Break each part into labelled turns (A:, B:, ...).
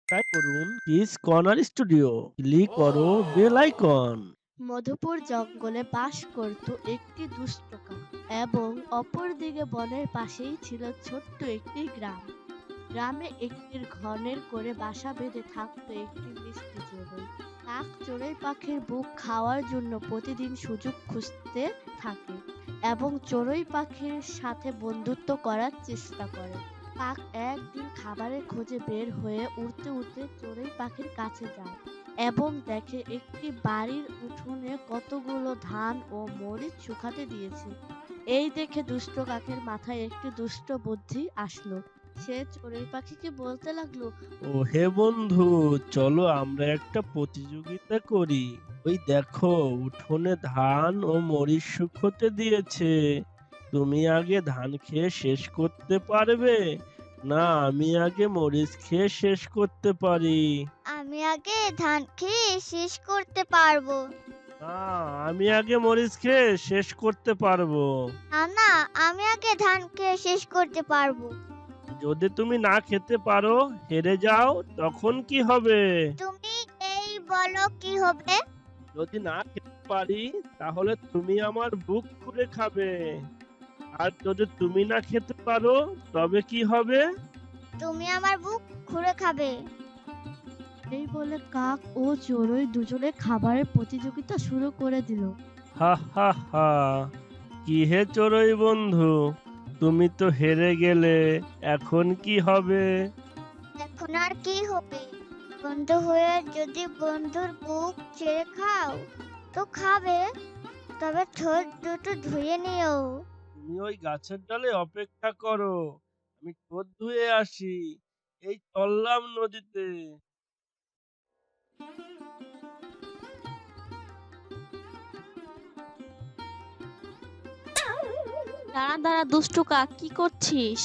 A: Subscribe করুন kiss corner studio. Click করো bell icon.
B: Madhupur জঙ্গলে বাস করত একটি দুষ্ট কাক এবং অপরদিকে বনের পাশেই ছিল ছোট্ট একটি গ্রাম। গ্রামে একটি ঘনের করে বাসা বেঁধে থাকতো একটি মিষ্টি চড়ুই। কাক চড়ুই পাখির বুক খাওয়ার জন্য প্রতিদিন সুযোগ খুঁজতে থাকে এবং চড়ুই পাখির সাথে বন্ধুত্ব করার চেষ্টা করে। কাক একদিন খাবারের খোঁজে বের হয়ে উড়তে উড়তে চড়ুই পাখির কাছে যায় এবং দেখে একটি বাড়ির উঠোনে কতগুলো ধান ও মরিচ শুকাতে দিয়েছে। এই দেখে দুষ্ট কাকের মাথায় একটি দুষ্ট বুদ্ধি আসলো। সে চড়ুই পাখিকে বলতে লাগলো,
A: ও হে বন্ধু, চলো আমরা একটা প্রতিযোগিতা করি। ওই দেখো, উঠোনে ধান ও মরিচ শুকোতে দিয়েছে। তুমি আগে ধান খেয়ে শেষ করতে পারবে, না আমি আগে মরিচ খেয়ে শেষ করতে পারি?
C: আমি আগে ধান খেয়ে শেষ করতে পারবো।
A: না, আমি আগে মরিচ খেয়ে শেষ করতে পারবো।
C: না না, আমি আগে ধান খেয়ে শেষ করতে পারবো।
A: যদি তুমি না খেতে পারো, হেরে যাও, তখন কি হবে?
C: তুমি এই বলো কি হবে?
A: যদি না খেতে পারি, তাহলে তুমি আমার বুক খুঁড়ে খাবে। আর যদি তুমি না খেতে পারো, তবে কি হবে?
C: তুমি আমার বুক খুঁড়ে খাবে।
B: এই বলে কাক ও চড়ুই দুজনে খাবারের প্রতিযোগিতা শুরু করে দিল।
A: হা হা হা। কি হে চড়ুই বন্ধু, তুমি তো হেরে গেলে, এখন কি হবে?
C: এখন আর কি হবে? বন্ধু হয়ে যদি বন্ধুর বুক ছেড়ে খাও তো খাবে, তবে ঠোঁট দুটো ধুয়ে নিও।
A: তুমি ওই গাছের ডালে অপেক্ষা করো, আমি ঠোঁট ধুয়ে আসি। এই চললাম নদীতে।
B: দাঁড়া দাঁড়া দুষ্টু কাক, কি করছিস?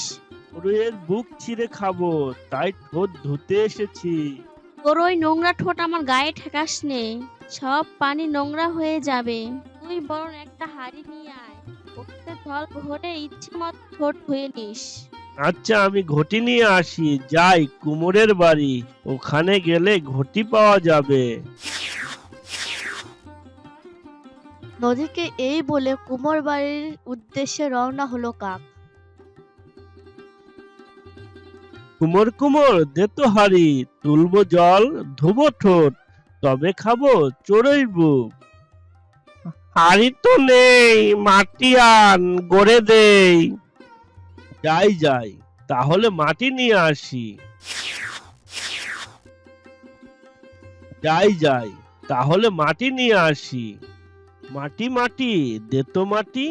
A: চড়ুইয়ের বুক ছিঁড়ে খাবো, তাই ঠোঁট ধুতে এসেছি।
B: তোর ওই নোংরা ঠোঁট আমার গায়ে ঠেকাস নে, সব পানি নোংরা হয়ে যাবে। তুই বরং একটা হাঁড়ি নিয়ে আয়, ওতে জল ভরে ইচ্ছে মতো ঠোঁট ধুয়ে নিস।
A: আচ্ছা, আমি ঘটি নিয়ে আসি। যাই কুমোরের বাড়ি, ওখানে গেলে ঘটি পাওয়া যাবে।
B: নদীকে এই বলে কুমোর বাড়ির উদ্দেশ্যে রওনা হলো কাক।
A: কুমোর কুমোর, দে তো হাঁড়ি, তুলবো জল, ধোবো ঠোঁট, তবে খাবো চড়ুইর বুক। হাঁড়ি তো নেই, মাটি আন, গড়ে দেই। যাই যাই, তাহলে মাটি নিয়ে আসি। যাই যাই, তাহলে মাটি নিয়ে আসি। মাটি মাটি, দে তো মাটি,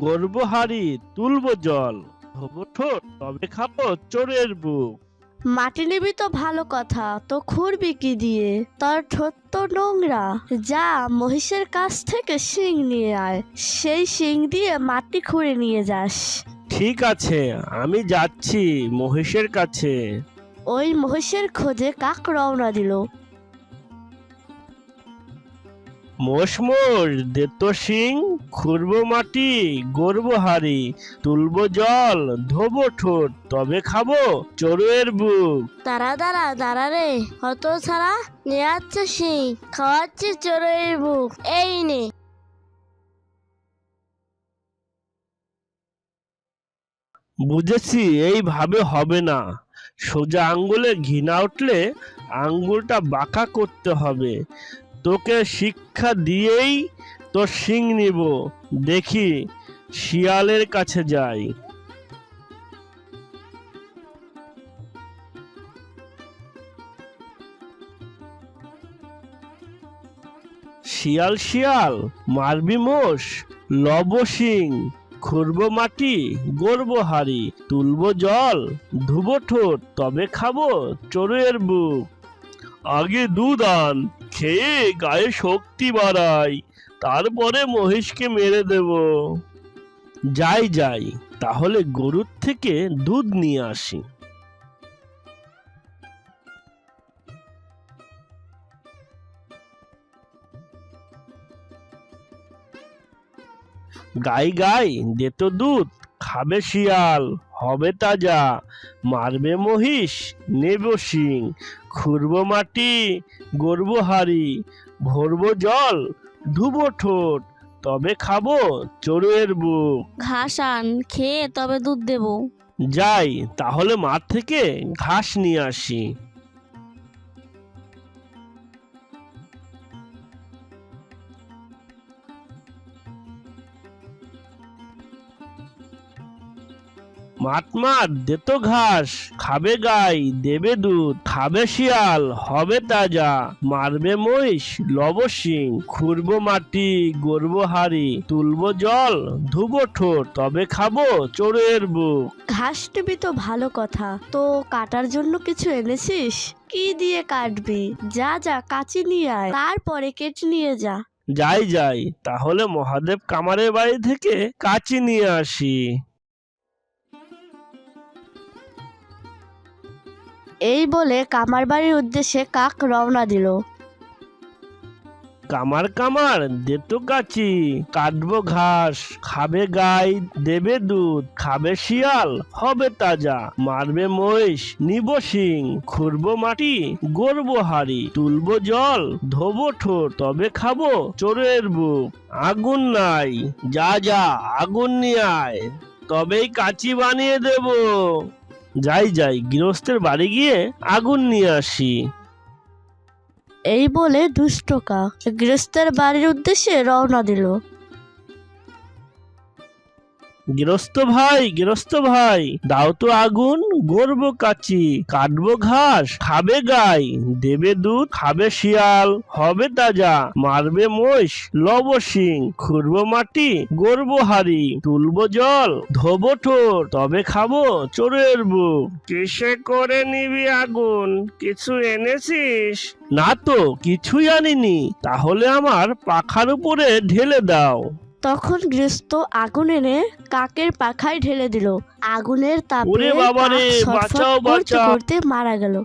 A: গড়বো হাঁড়ি, তুলবো জল, ধোবো ঠোঁট, তবে খাবো চোরের বুক।
B: মাটি নিবি তো ভালো কথা, তো খুঁড়বি কি দিয়ে? তোর ঠোঁট তো নোংরা। যা মহিষের কাছ থেকে শিং নিয়ে আয়, সেই শিং দিয়ে মাটি খুঁড়ে নিয়ে যাস।
A: ঠিক আছে, আমি যাচ্ছি মহিষের কাছে।
B: ওই মহিষের খোঁজে কাক রওনা দিল।
A: মোষ মোষ, দে তো শিং, খুঁড়বো মাটি, গড়বো হাঁড়ি, তুলবো জল, ধোবো ঠোঁট, তবে খাবো চড়ুইয়ের বুক।
B: দাঁড়া দাঁড়া দাঁড়া রে, হত ছাড়া, নিয়ে যাচ্ছে শিং, খাওয়াচ্ছে চোরের বুক, এই নে।
A: বুঝেছি, এইভাবে হবে না। সোজা আঙ্গুলে ঘি না উঠলে আঙ্গুলটা বাঁকা করতে হবে। তোকে শিক্ষা দিয়েই তোর শিং নিব। দেখি, শিয়ালের কাছে যাই। শিয়াল শিয়াল, মারবি মোষ, লব শিং, খুঁড়বো মাটি, গড়বো হাঁড়ি, তুলবো জল, ধুবো ঠোঁট, তবে খাবো চড়ুইয়ের বুক। আগে দুধ আন, খেয়ে গায়ে শক্তি বাড়াই, তারপরে মহিষকে মেরে দেব। যাই যাই, তাহলে গরুর থেকে দুধ নিয়ে আসি। গাই গাই, দে তো দুধ, খাবে শিয়াল হবে তাজা, মারবে মহিষ নেব শিং, খুঁড়বো মাটি গড়বো হাড়ি, ভরবো জল ধুবো ঠোঁট, তবে খাবো চড়ুইয়ের বুক।
D: ঘাস আন, খেয়ে তবে দুধ দেবো।
A: যাই তাহলে মাঠ থেকে ঘাস নিয়ে আসি। মাঠ মাঠ দে তো ঘাস, খাবে গাই দেবে দুধ, খাবে শিয়াল হবে তাজা, মারবে মহিষ লব শিং, খুঁড়বো মাটি গড়বো হাড়ি, তুলবো জল ধুবো ঠোঁট, তবে খাবো চড়ুইয়ের বুক।
B: ঘাস নিবি তো ভালো কথা, তো কাটার জন্য কিছু এনেছিস? কি দিয়ে কাটবি? যা যা কাঁচি নিয়ে আয়, তারপরে কেটে নিয়ে যা।
A: যাই যাই তাহলে মহাদেব কামারের বাড়ি থেকে কাঁচি নিয়ে আসি।
B: এই বলে কামার বাড়ির উদ্দেশ্যে কাক রওনা দিল।
A: কামার কামার দে তো কাঁচি, কাটবো ঘাস, খাবে গাই দেবে দুধ, খাবে শিয়াল হবে তাজা, মারবে মহিষ নিব শিং, খুঁড়বো মাটি গড়বো হাড়ি, তুলবো জল ধোবো ঠোঁট, তবে খাবো চোরের বুক। আগুন নাই, যা যা আগুন নিয়ে আয়, তবেই কাঁচি বানিয়ে দেব। যাই যাই গৃহস্থের বাড়ি গিয়ে আগুন নিয়ে আসি।
B: এই বলে দুষ্ট কাক গৃহস্থের বাড়ির উদ্দেশ্যে রওনা দিল।
A: গৃহস্থ ভাই দাও তো আগুন, গড়বো কাচি, কাটবো ঘাস, খাবে গাই দেবে দুধ, খাবে শিয়াল হবে তাজা, মারবে মহিষ লব শিং, খুঁড়বো মাটি গড়বো হাড়ি, তুলবো জল ধোবো ঠোঁট, তবে খাবো চোরের বুক। কিসে করে নিবি আগুন, কিছু এনেছিস? না তো কিছুই আনিনি। তাহলে আমার পাখার উপরে ঢেলে দাও।
B: তখন গৃহস্থ আগুন এনে কাকের পাখায় ঢেলে দিল। আগুনের তাপে
A: ওরে বাবারে,
B: কাক ছটফট
A: বাঁচাও,
B: করতে
A: বাঁচাও।
B: করতে মারা গেল।